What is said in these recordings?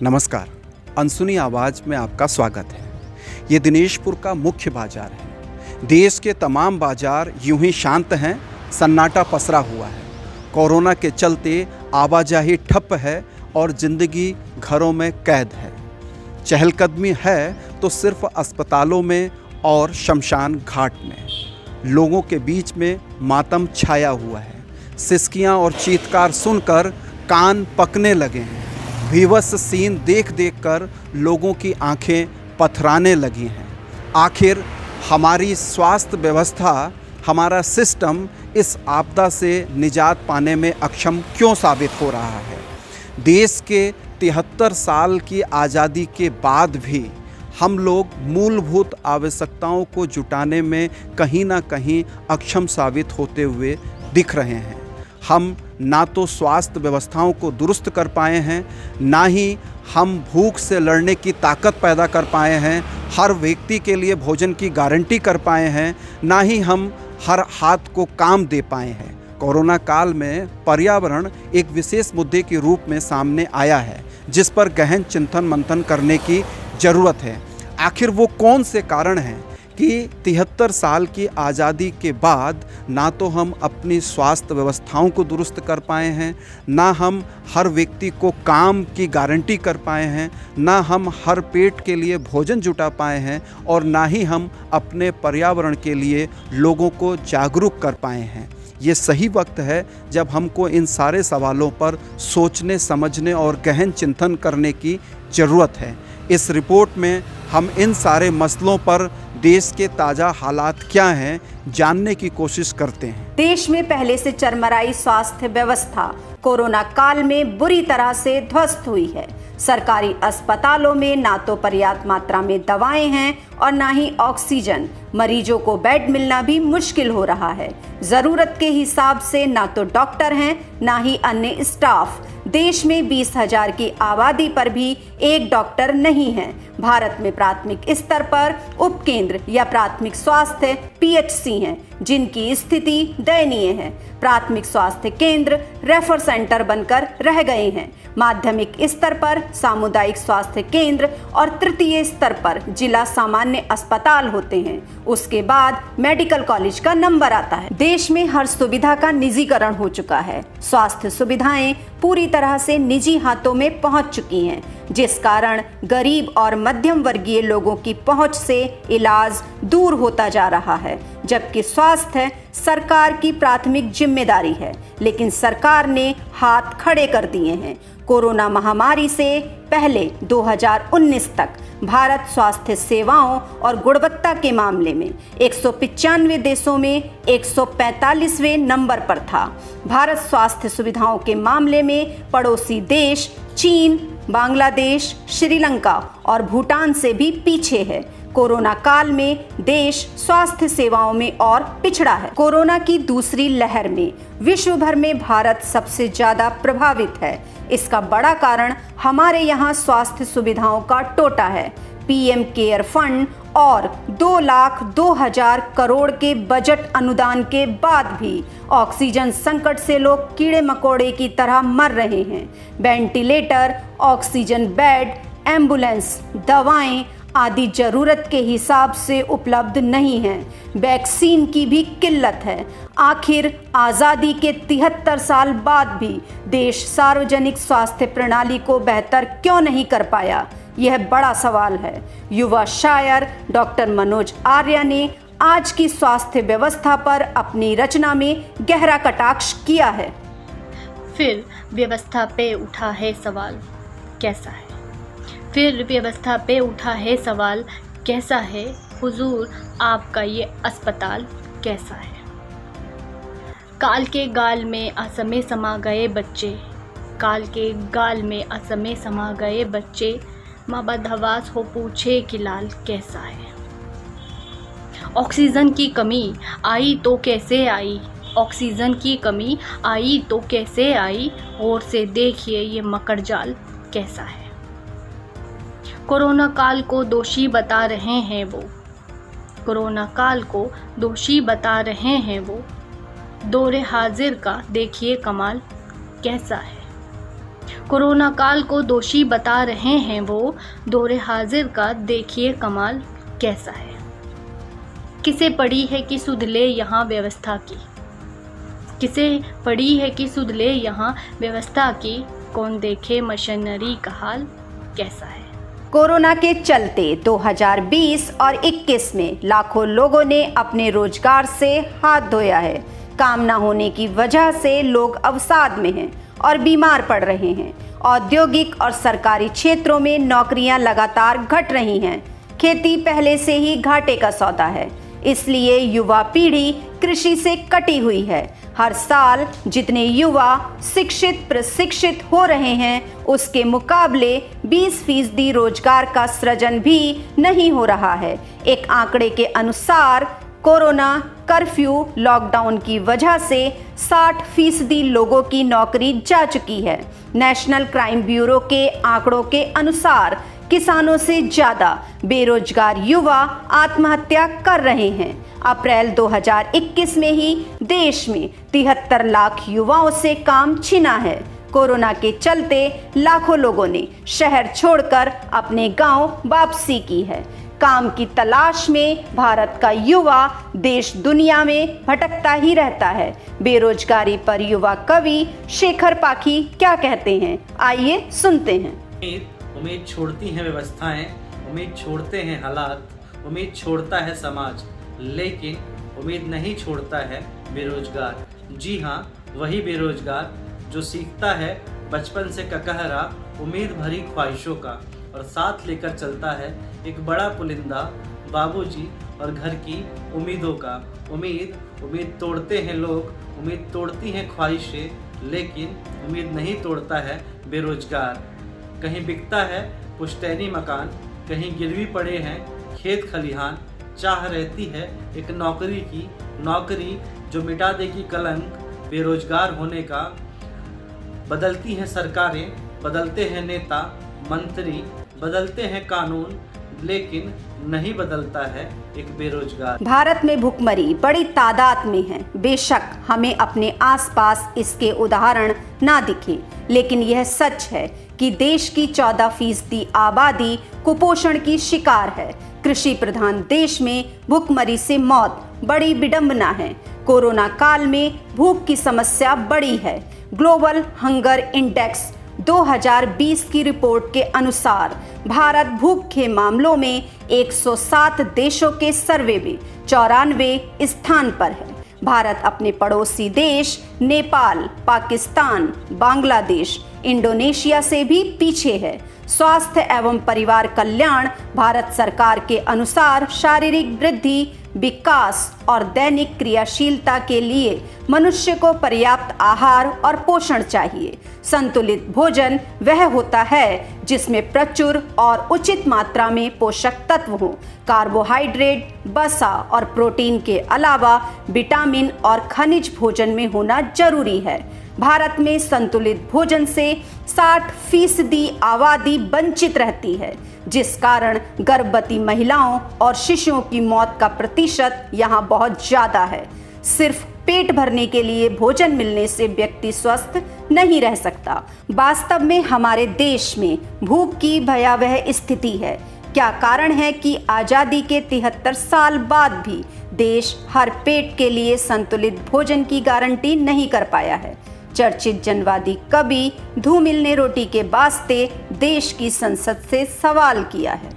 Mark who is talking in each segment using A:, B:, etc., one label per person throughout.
A: नमस्कार, अनसुनी आवाज़ में आपका स्वागत है। ये दिनेशपुर का मुख्य बाजार है। देश के तमाम बाजार यूं ही शांत हैं, सन्नाटा पसरा हुआ है। कोरोना के चलते आवाजाही ठप है और ज़िंदगी घरों में कैद है। चहलकदमी है तो सिर्फ अस्पतालों में और शमशान घाट में। लोगों के बीच में मातम छाया हुआ है। सिसकियां और चीत्कार सुनकर कान पकने लगे हैं। भीवस सीन देख देख कर लोगों की आंखें पथराने लगी हैं। आखिर हमारी स्वास्थ्य व्यवस्था, हमारा सिस्टम इस आपदा से निजात पाने में अक्षम क्यों साबित हो रहा है? देश के 73 साल की आज़ादी के बाद भी हम लोग मूलभूत आवश्यकताओं को जुटाने में कहीं ना कहीं अक्षम साबित होते हुए दिख रहे हैं। हम ना तो स्वास्थ्य व्यवस्थाओं को दुरुस्त कर पाए हैं, ना ही हम भूख से लड़ने की ताकत पैदा कर पाए हैं, हर व्यक्ति के लिए भोजन की गारंटी कर पाए हैं, ना ही हम हर हाथ को काम दे पाए हैं। कोरोना काल में पर्यावरण एक विशेष मुद्दे के रूप में सामने आया है, जिस पर गहन चिंतन मंथन करने की ज़रूरत है। आखिर वो कौन से कारण हैं कि 73 साल की आज़ादी के बाद ना तो हम अपनी स्वास्थ्य व्यवस्थाओं को दुरुस्त कर पाए हैं, ना हम हर व्यक्ति को काम की गारंटी कर पाए हैं, ना हम हर पेट के लिए भोजन जुटा पाए हैं, और ना ही हम अपने पर्यावरण के लिए लोगों को जागरूक कर पाए हैं। ये सही वक्त है जब हमको इन सारे सवालों पर सोचने, समझने और गहन चिंतन करने की ज़रूरत है। इस रिपोर्ट में हम इन सारे मसलों पर देश के ताज़ा हालात क्या हैं जानने की कोशिश करते हैं।
B: देश में पहले से चरमराई स्वास्थ्य व्यवस्था कोरोना काल में बुरी तरह से ध्वस्त हुई है। सरकारी अस्पतालों में ना तो पर्याप्त मात्रा में दवाएं हैं और ना ही ऑक्सीजन। मरीजों को बेड मिलना भी मुश्किल हो रहा है। ज़रूरत के हिसाब से ना तो डॉक्टर हैं, ना ही अन्य स्टाफ। देश में 20,000 की आबादी पर भी एक डॉक्टर नहीं है। भारत में प्राथमिक स्तर पर उपकेंद्र या प्राथमिक स्वास्थ्य PHC हैं, जिनकी स्थिति दयनीय है। प्राथमिक स्वास्थ्य केंद्र रेफर सेंटर बनकर रह गए हैं। माध्यमिक स्तर पर सामुदायिक स्वास्थ्य केंद्र और तृतीय स्तर पर जिला सामान्य अस्पताल होते हैं। उसके बाद मेडिकल कॉलेज का नंबर आता है। देश में हर सुविधा का निजीकरण हो चुका है। स्वास्थ्य सुविधाएं पूरी तरह से निजी हाथों में पहुंच चुकी हैं, जिस कारण गरीब और मध्यम वर्गीय लोगों की पहुंच से इलाज दूर होता जा रहा है। जबकि स्वास्थ्य सरकार की प्राथमिक जिम्मेदारी है, लेकिन सरकार ने हाथ खड़े कर दिए हैं। कोरोना महामारी से पहले 2019 तक भारत स्वास्थ्य सेवाओं और गुणवत्ता के मामले में 195 देशों में 145वें नंबर पर था। भारत स्वास्थ्य सुविधाओं के मामले में पड़ोसी देश चीन, बांग्लादेश, श्रीलंका और भूटान से भी पीछे है। कोरोना काल में देश स्वास्थ्य सेवाओं में और पिछड़ा है। कोरोना की दूसरी लहर में विश्व भर में भारत सबसे ज्यादा प्रभावित है। इसका बड़ा कारण हमारे यहाँ स्वास्थ्य सुविधाओं का टोटा है। PM केयर फंड और 2,02,000 करोड़ के बजट अनुदान के बाद भी ऑक्सीजन संकट से लोग कीड़े मकोड़े की तरह मर रहे हैं। वेंटिलेटर, ऑक्सीजन बेड, एम्बुलेंस, दवाएं आदि जरूरत के हिसाब से उपलब्ध नहीं हैं। वैक्सीन की भी किल्लत है। आखिर आज़ादी के 73 साल बाद भी देश सार्वजनिक स्वास्थ्य प्रणाली को बेहतर क्यों नहीं कर पाया? यह बड़ा सवाल है। युवा शायर डॉक्टर मनोज आर्य ने आज की स्वास्थ्य व्यवस्था पर अपनी रचना में गहरा कटाक्ष किया है।
C: फिर व्यवस्था पे उठा है सवाल कैसा है? फिर व्यवस्था पे उठा है सवाल कैसा है? हुजूर आपका ये अस्पताल कैसा है? काल के गाल में असमय समा गए बच्चे, काल के गाल में असमय समा गए बच्चे, माँ बदहवास हो पूछे कि लाल कैसा है? ऑक्सीजन की कमी आई तो कैसे आई? ऑक्सीजन की कमी आई तो कैसे आई? और से देखिए ये मकर जाल कैसा है? कोरोना काल को दोषी बता रहे हैं वो, कोरोना काल को दोषी बता रहे हैं वो। दौरे हाजिर का देखिए कमाल कैसा है? कोरोना काल को दोषी बता रहे हैं वो, दौरे हाजिर का देखिए कमाल कैसा है। किसे पड़ी है कि सुध ले यहाँ व्यवस्था की, किसे पड़ी है कि सुध ले यहाँ व्यवस्था की, कौन देखे मशीनरी का हाल कैसा है।
B: कोरोना के चलते 2020 और 21 में लाखों लोगों ने अपने रोजगार से हाथ धोया है। काम न होने की वजह से लोग अवसाद में हैं और बीमार पड़ रहे हैं। औद्योगिक और सरकारी क्षेत्रों में नौकरियां लगातार घट रही हैं। खेती पहले से ही घाटे का सौदा है, इसलिए युवा पीढ़ी कृषि से कटी हुई है। हर साल जितने युवा शिक्षित प्रशिक्षित हो रहे हैं, उसके मुकाबले 20% रोजगार का सृजन भी नहीं हो रहा है। एक आंकड़े के अनुसार कोरोना कर्फ्यू लॉकडाउन की वजह से 60% लोगों की नौकरी जा चुकी है। नेशनल क्राइम ब्यूरो के आंकड़ों के अनुसार किसानों से ज्यादा बेरोजगार युवा आत्महत्या कर रहे हैं। अप्रैल 2021 में ही देश में 73 लाख युवाओं से काम छिना है। कोरोना के चलते लाखों लोगों ने शहर छोड़कर अपने गांव वापसी की है। काम की तलाश में भारत का युवा देश दुनिया में भटकता ही रहता है। बेरोजगारी पर युवा कवि शेखर पाखी क्या कहते हैं, आइए सुनते हैं।
D: उम्मीद छोड़ती हैं व्यवस्थाएं, उम्मीद छोड़ते हैं हालात, उम्मीद छोड़ता है समाज, लेकिन उम्मीद नहीं छोड़ता है बेरोजगार। जी हाँ, वही बेरोजगार जो सीखता है बचपन से ककहरा उम्मीद भरी ख्वाहिशों का और साथ लेकर चलता है एक बड़ा पुलिंदा बाबूजी और घर की उम्मीदों का। उम्मीद तोड़ते हैं लोग, उम्मीद तोड़ती हैं ख्वाहिशें, लेकिन उम्मीद नहीं तोड़ता है बेरोजगार। कहीं बिकता है पुश्तैनी मकान, कहीं गिरवी पड़े हैं खेत खलिहान। चाह रहती है एक नौकरी की, नौकरी जो मिटा देगी कलंक बेरोजगार होने का। बदलती हैं सरकारें, बदलते हैं नेता मंत्री, बदलते हैं कानून, लेकिन नहीं बदलता है एक बेरोजगार।
B: भारत में भुखमरी बड़ी तादाद में है। बेशक हमें अपने आसपास इसके उदाहरण ना दिखे, लेकिन यह सच है कि देश की 14% आबादी कुपोषण की शिकार है। कृषि प्रधान देश में भुखमरी से मौत बड़ी विडंबना है। कोरोना काल में भूख की समस्या बड़ी है। ग्लोबल हंगर इंडेक्स 2020 की रिपोर्ट के अनुसार भारत भूख के मामलों में 107 देशों के सर्वे में 94 स्थान पर है। भारत अपने पड़ोसी देश नेपाल, पाकिस्तान, बांग्लादेश, इंडोनेशिया से भी पीछे है। स्वास्थ्य एवं परिवार कल्याण भारत सरकार के अनुसार शारीरिक वृद्धि, विकास और दैनिक क्रियाशीलता के लिए मनुष्य को पर्याप्त आहार और पोषण चाहिए। संतुलित भोजन वह होता है जिसमें प्रचुर और उचित मात्रा में पोषक तत्व हों। कार्बोहाइड्रेट, वसा और प्रोटीन के अलावा विटामिन और खनिज भोजन में होना जरूरी है। भारत में संतुलित भोजन से 60% आबादी वंचित रहती है, जिस कारण गर्भवती महिलाओं और शिशुओं की मौत का प्रतिशत यहाँ बहुत ज्यादा है। सिर्फ पेट भरने के लिए भोजन मिलने से व्यक्ति स्वस्थ नहीं रह सकता। वास्तव में हमारे देश में भूख की भयावह स्थिति है। क्या कारण है कि आज़ादी के 73 साल बाद भी देश हर पेट के लिए संतुलित भोजन की गारंटी नहीं कर पाया है। चर्चित जनवादी कवि धूमिल ने रोटी के वास्ते देश की संसद से सवाल किया है।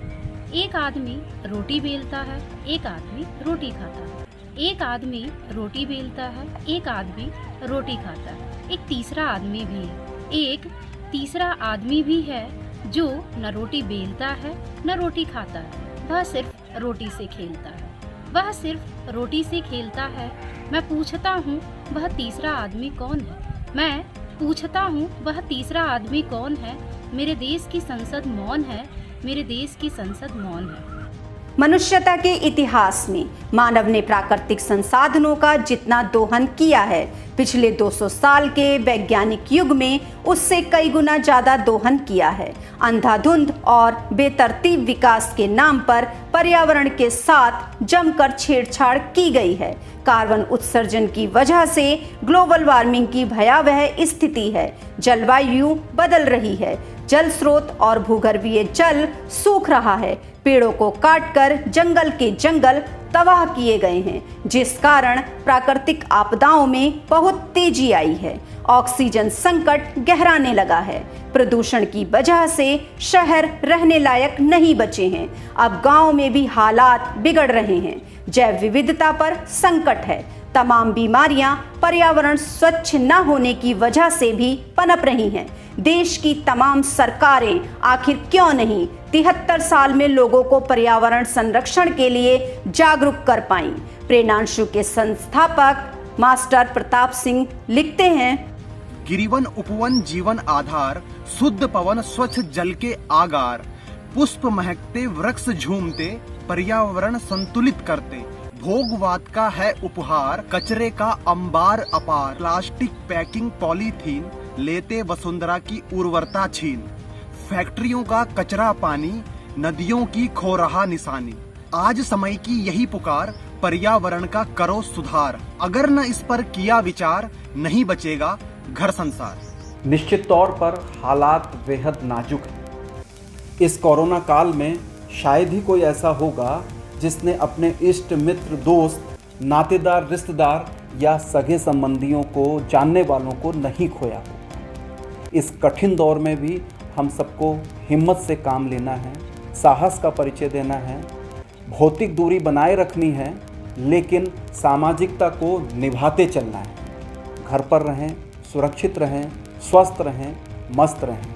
E: एक आदमी रोटी बेलता है, एक आदमी रोटी खाता है। एक आदमी रोटी बेलता है, एक आदमी रोटी खाता है। एक तीसरा आदमी भी है। एक तीसरा आदमी भी है जो न रोटी बेलता है न रोटी खाता है। वह सिर्फ रोटी से खेलता है। वह सिर्फ रोटी से खेलता है। मैं पूछता हूँ वह तीसरा आदमी कौन है? मैं पूछता हूँ वह तीसरा आदमी कौन है? मेरे देश की संसद मौन है। मेरे देश की संसद मौन है।
B: मनुष्यता के इतिहास में मानव ने प्राकृतिक संसाधनों का जितना दोहन किया है, पिछले 200 साल के वैज्ञानिक युग में उससे कई गुना ज्यादा दोहन किया है। अंधाधुंध और बेतरतीब विकास के नाम पर पर्यावरण के साथ जमकर छेड़छाड़ की गई है। कार्बन उत्सर्जन की वजह से ग्लोबल वार्मिंग की भयावह स्थिति है। जलवायु बदल रही है, जल स्रोत और भूगर्भीय जल सूख रहा है, पेड़ों को काटकर जंगल के जंगल तबाह किए गए हैं, जिस कारण प्राकृतिक आपदाओं में बहुत तेजी आई है। ऑक्सीजन संकट गहराने लगा है। प्रदूषण की वजह से शहर रहने लायक नहीं बचे हैं। अब गांव में भी हालात बिगड़ रहे हैं। जैव विविधता पर संकट है। तमाम बीमारियां पर्यावरण स्वच्छ न होने की वजह से भी पनप रही हैं। देश की तमाम सरकारें आखिर क्यों नहीं 73 साल में लोगों को पर्यावरण संरक्षण के लिए जागरूक कर पाई। प्रेरणांशु के संस्थापक मास्टर प्रताप सिंह लिखते हैं,
F: गिरिवन उपवन जीवन आधार, शुद्ध पवन स्वच्छ जल के आगार, पुष्प महकते वृक्ष झूमते, पर्यावरण संतुलित करते, भोगवाद का है उपहार, कचरे का अंबार अपार, प्लास्टिक पैकिंग पॉलीथीन लेते वसुंधरा की उर्वरता छीन, फैक्ट्रियों का कचरा पानी, नदियों की खो रहा निशानी। आज समय की यही पुकार, पर्यावरण का करो सुधार, अगर न इस पर किया विचार, नहीं बचेगा घर संसार।
A: निश्चित तौर पर हालात बेहद नाजुक हैं। इस कोरोना काल में शायद ही कोई ऐसा होगा जिसने अपने इष्ट मित्र दोस्त नातेदार रिश्तेदार या सगे संबंधियों को जानने वालों को नहीं खोया हो। इस कठिन दौर में भी हम सबको हिम्मत से काम लेना है, साहस का परिचय देना है, भौतिक दूरी बनाए रखनी है, लेकिन सामाजिकता को निभाते चलना है। घर पर रहें, सुरक्षित रहें, स्वस्थ रहें, मस्त रहें।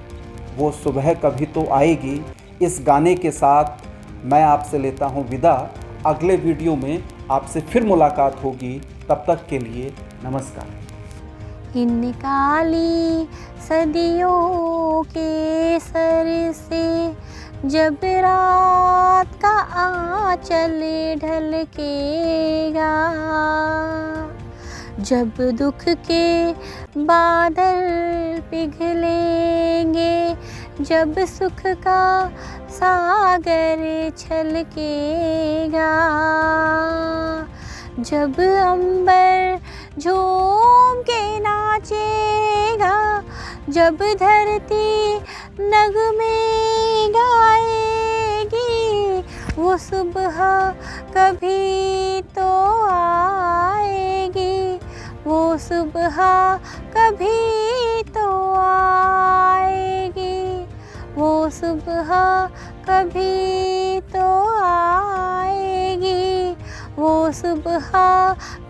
A: वो सुबह कभी तो आएगी। इस गाने के साथ मैं आपसे लेता हूँ विदा। अगले वीडियो में आपसे फिर मुलाकात होगी। तब तक के लिए नमस्कार।
G: इन काली सदियों के सर से जब रात का आंचल ढलकेगा, जब दुख के बादल पिघलेंगे, जब सुख का सागर छलकेगा, जब अंबर झूम के नाचेगा, जब धरती नगमे गाएगी, वो सुबह कभी तो आएगी, वो सुबह कभी तो आएगी, वो सुबह कभी तो आएगी, वो सुबह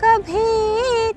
G: कभी